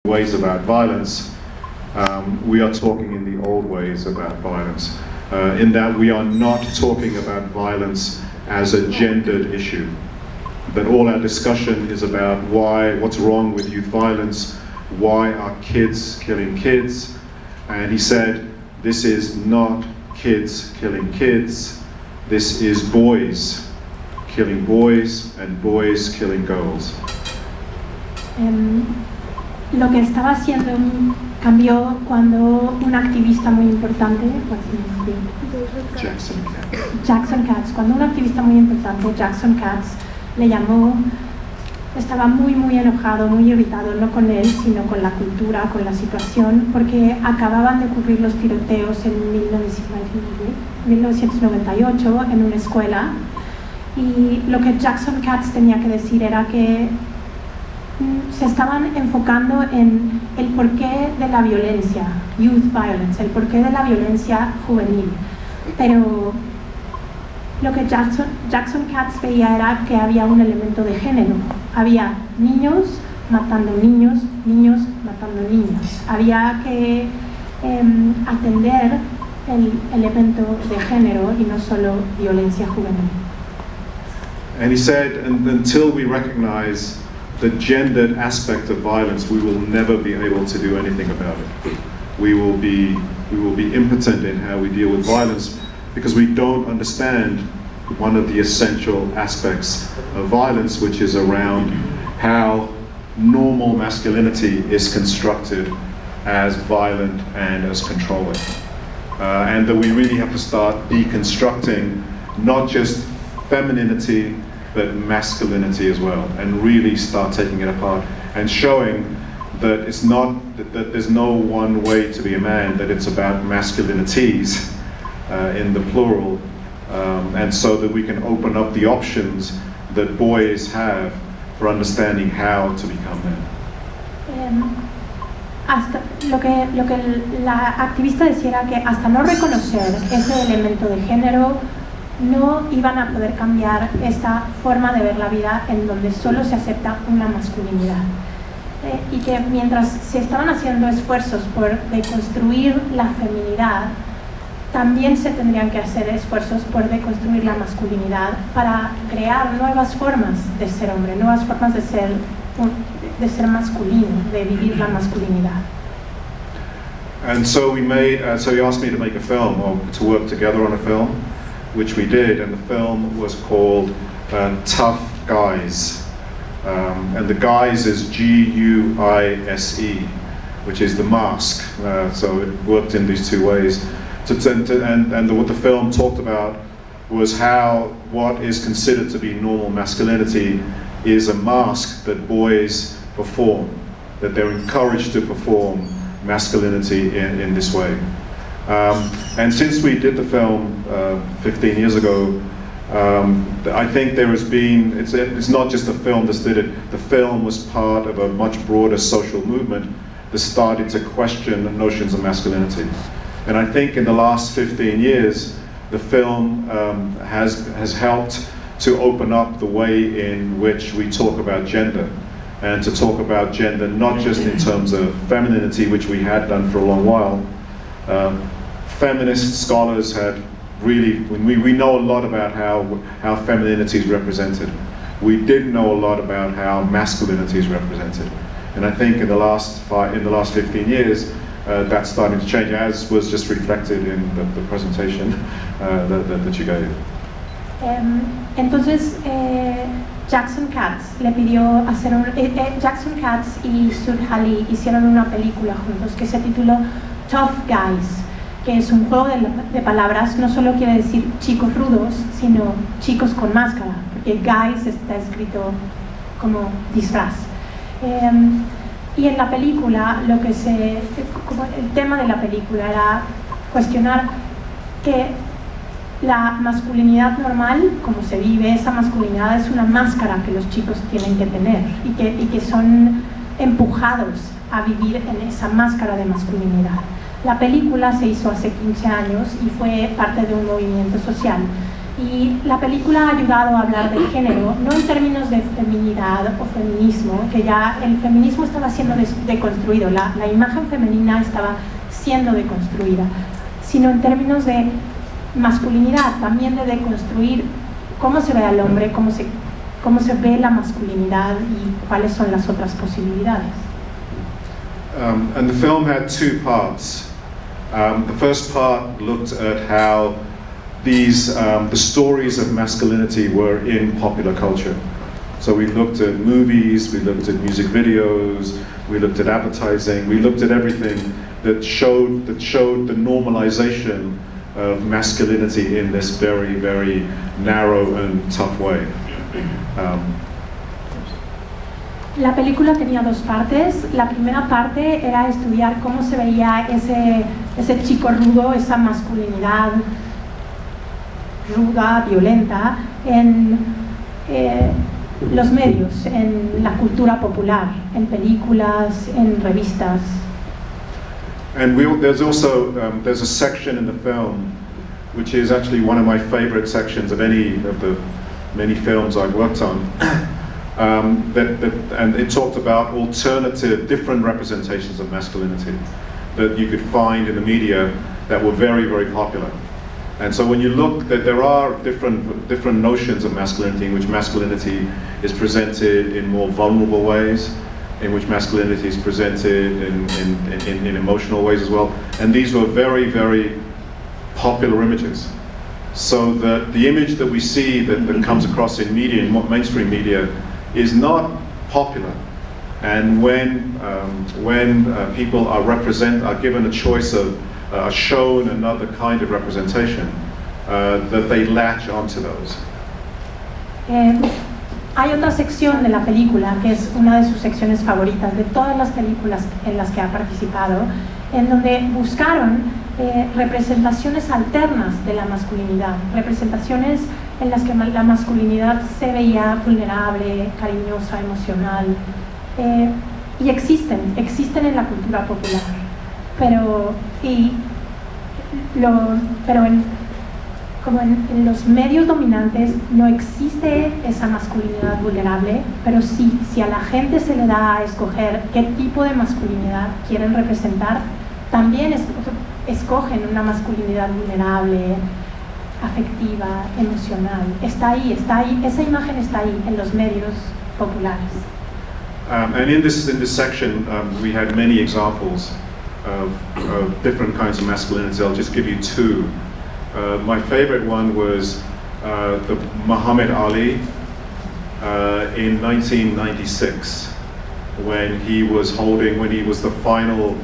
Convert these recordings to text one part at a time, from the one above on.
ways about violence, we are talking in the old ways about violence, in that we are not talking about violence as a gendered issue. That all our discussion is about what's wrong with youth violence, why are kids killing kids, and he said, this is not kids killing kids, this is boys killing boys and boys killing girls. Lo que estaba haciendo cambió cuando un activista muy importante, Jackson Katz, cuando un activista muy importante, Jackson Katz, le llamó, estaba muy enojado, muy irritado, no con él, sino con la cultura, con la situación, porque acababan de ocurrir los tiroteos en 1998 en una escuela, y lo que Jackson Katz tenía que decir era que se estaban enfocando en el porqué de la violencia, youth violence, el porqué de la violencia juvenil, pero lo que Jackson Katz veía era que había un elemento de género. Había niños matando niños, niños matando niños. Había que atender el elemento de género y no solo violencia juvenil. And he said, until we recognize the gendered aspect of violence, we will never be able to do anything about it. We will be impotent in how we deal with violence, because we don't understand one of the essential aspects of violence, which is around how normal masculinity is constructed as violent and as controlling. And that we really have to start deconstructing not just femininity, but masculinity as well, and really start taking it apart and showing that it's not, that there's no one way to be a man, that it's about masculinities in the plural, and so that we can open up the options that boys have for understanding how to become men. Hasta lo que la activista decía era que hasta no reconocer ese elemento de género no iban a poder cambiar esta forma de ver la vida en donde solo se acepta una masculinidad, y que mientras se estaban haciendo esfuerzos por deconstruir la feminidad, también se tendrían que hacer esfuerzos por deconstruir la masculinidad para crear nuevas formas de ser hombre, nuevas formas de ser masculino, de vivir la masculinidad. And so so he asked me to make a film, or to work together on a film, which we did, and the film was called Tough Guys. And the guys is G-U-I-S-E, which is the mask. So it worked in these two ways. What the film talked about was how what is considered to be normal masculinity is a mask that boys perform, that they're encouraged to perform masculinity in this way. And since we did the film 15 years ago, I think there has been, it's not just the film that did it, the film was part of a much broader social movement that started to question notions of masculinity. And I think in the last 15 years, the film has helped to open up the way in which we talk about gender, and to talk about gender not just in terms of femininity, which we had done for a long while. Feminist scholars had really, we know a lot about how femininity is represented. We didn't know a lot about how masculinity is represented. And I think in the last 15 years, that's starting to change, as was just reflected in the presentation that you gave. Entonces, Jackson Katz le pidió hacer Jackson Katz y Sut Jhally hicieron una película juntos que se tituló Tough Guys, que es un juego de palabras. No solo quiere decir chicos rudos, sino chicos con máscara, porque guys está escrito como disfraz. Y en la película, como el tema de la película era cuestionar que la masculinidad normal, como se vive, esa masculinidad es una máscara que los chicos tienen que tener, y que son empujados a vivir en esa máscara de masculinidad. La película se hizo hace 15 años y fue parte de un movimiento social. Y la película ha ayudado a hablar del género, no en términos de feminidad o feminismo, que ya el feminismo estaba siendo deconstruido, la imagen femenina estaba siendo deconstruida, sino en términos de masculinidad, también de deconstruir cómo se ve al hombre, cómo se ve la masculinidad y cuáles son las otras posibilidades. And the film had two parts. The first part looked at how the stories of masculinity were in popular culture. So we looked at movies, we looked at music videos, we looked at advertising, we looked at everything that showed the normalization of masculinity in this very, very narrow and tough way. La película tenía dos partes. La primera parte era estudiar cómo se veía ese chico rudo, esa masculinidad ruda, violenta, en los medios, en la cultura popular, en películas, en revistas. And there's also there's a section in the film which is actually one of my favorite sections of any of the many films I've worked on. And it talked about alternative, different representations of masculinity that you could find in the media that were very, very popular. And so when you look, that there are different notions of masculinity, in which masculinity is presented in more vulnerable ways, in which masculinity is presented in emotional ways as well. And these were very, very popular images. So that the image that we see that comes across in media, in mainstream media, is not popular. And when people are given a choice of shown another kind of representation, that they latch onto those. Hay otra sección de la película que es una de sus secciones favoritas de todas las películas en las que ha participado, en donde buscaron representaciones alternas de la masculinidad, representaciones en las que la masculinidad se veía vulnerable, cariñosa, emocional, y existen en la cultura popular, pero como en los medios dominantes no existe esa masculinidad vulnerable, pero sí, si a la gente se le da a escoger qué tipo de masculinidad quieren representar, también escogen una masculinidad vulnerable, afectiva, emocional. Está ahí, esa imagen está ahí en los medios populares. And in this section, we had many examples of different kinds of masculinity. I'll just give you two. My favorite one was the Muhammad Ali in 1996, when he was the final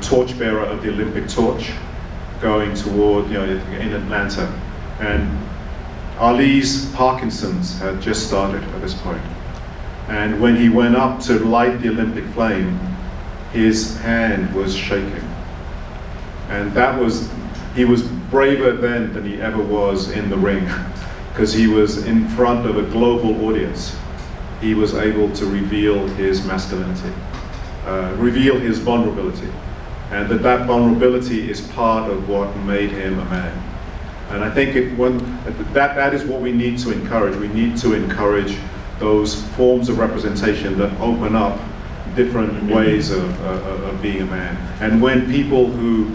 torchbearer of the Olympic torch, going toward, in Atlanta. And Ali's Parkinson's had just started at this point. And when he went up to light the Olympic flame, his hand was shaking. And he was braver then than he ever was in the ring, because he was in front of a global audience. He was able to reveal his masculinity, reveal his vulnerability. And that vulnerability is part of what made him a man. And I think that is what we need to encourage. We need to encourage those forms of representation that open up different ways of being a man. And when people who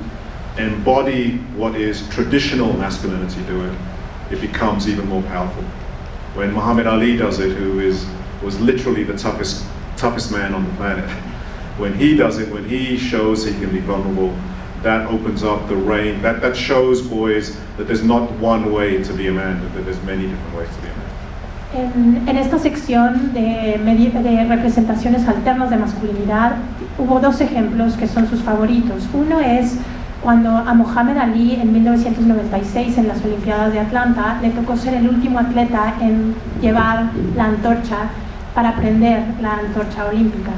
embody what is traditional masculinity do it, it becomes even more powerful. When Muhammad Ali does it, who was literally the toughest man on the planet, when he does it, when he shows he can be vulnerable, that opens up the range, that shows boys that there's not one way to be a man, but that there's many different ways to be a man. En esta sección de representaciones alternas de masculinidad hubo dos ejemplos que son sus favoritos. Uno es cuando a Muhammad Ali en 1996 en las Olimpiadas de Atlanta le tocó ser el último atleta en llevar la antorcha para prender la antorcha olímpica.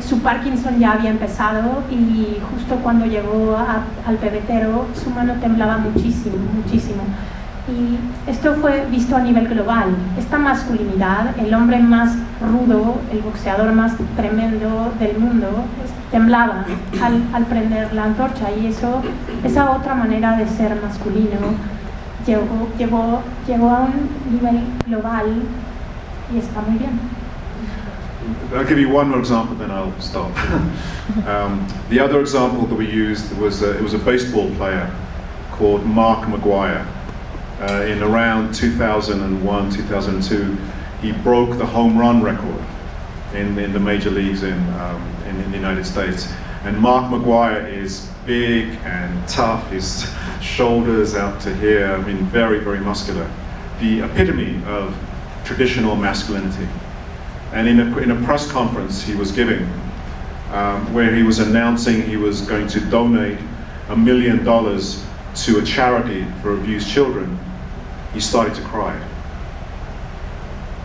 Su Parkinson ya había empezado y justo cuando llegó al pebetero su mano temblaba muchísimo. Y esto fue visto a nivel global. Esta masculinidad, el hombre más rudo, el boxeador más tremendo del mundo, temblaba al prender la antorcha, y esa otra manera de ser masculino llegó a un nivel global y está muy bien. I'll give you one more example, then I'll stop. The other example that we used was it was a baseball player called Mark McGwire. In around 2001, 2002, he broke the home run record in the major leagues in the United States. And Mark McGwire is big and tough, his shoulders out to here, I mean very, very muscular. The epitome of traditional masculinity. And in a press conference he was giving, where he was announcing he was going to donate $1 million to a charity for abused children, he started to cry.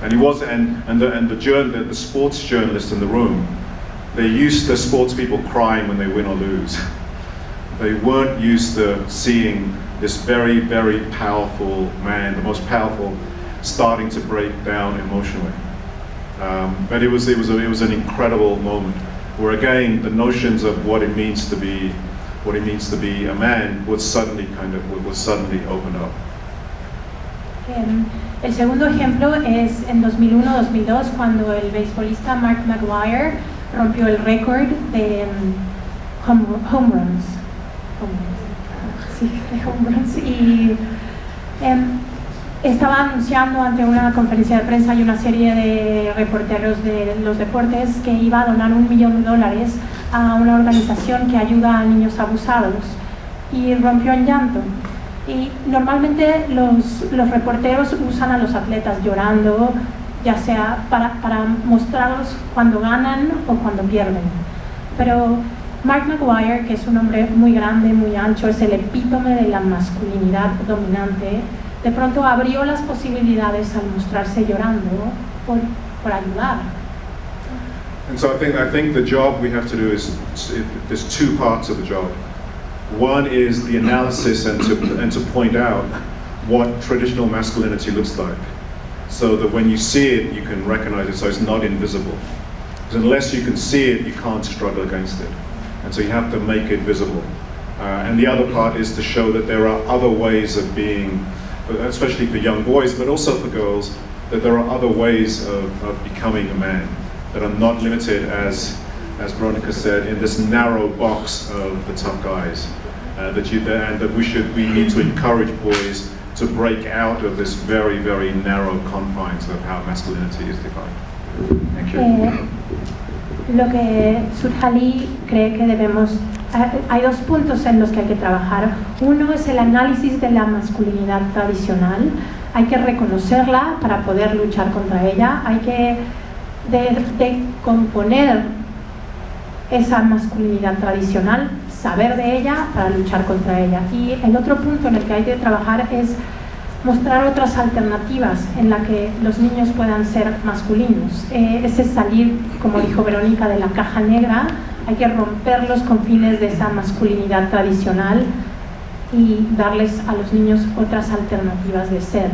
And he was, the sports journalist in the room, they're used to sports people crying when they win or lose. They weren't used to seeing this very, very powerful man, the most powerful, starting to break down emotionally. But it was an incredible moment, where again the notions of what it means to be a man would suddenly open up. El segundo ejemplo es en 2001-2002, cuando el beisbolista Mark McGwire rompió el récord de home runs. Sí, de home runs. Y estaba anunciando ante una conferencia de prensa y una serie de reporteros de los deportes que iba a donar $1 millón a una organización que ayuda a niños abusados, y rompió en llanto. Y normalmente los reporteros usan a los atletas llorando, ya sea para mostrarlos cuando ganan o cuando pierden. Pero Mark McGwire, que es un hombre muy grande, muy ancho, es el epítome de la masculinidad dominante, de pronto abrió las posibilidades al mostrarse llorando por ayudar. And so I think the job we have to do is, there's two parts of the job. One is the analysis and to point out what traditional masculinity looks like, so that when you see it, you can recognize it, so it's not invisible. Because unless you can see it, you can't struggle against it. And so you have to make it visible. And the other part is to show that there are other ways of being, especially for young boys, but also for girls, that there are other ways of becoming a man that are not limited, as Veronica said, in this narrow box of the tough guys. That we need to encourage boys to break out of this very, very narrow confines of how masculinity is defined. Thank you. Lo que Sut Jhally cree que hay dos puntos en los que hay que trabajar. Uno es el análisis de la masculinidad tradicional. Hay que reconocerla para poder luchar contra ella. Hay que decomponer esa masculinidad tradicional, saber de ella para luchar contra ella. Y el otro punto en el que hay que trabajar es mostrar otras alternativas en las que los niños puedan ser masculinos. Ese salir, como dijo Verónica, de la caja negra. Hay que romper los confines de esa masculinidad tradicional y darles a los niños otras alternativas de ser.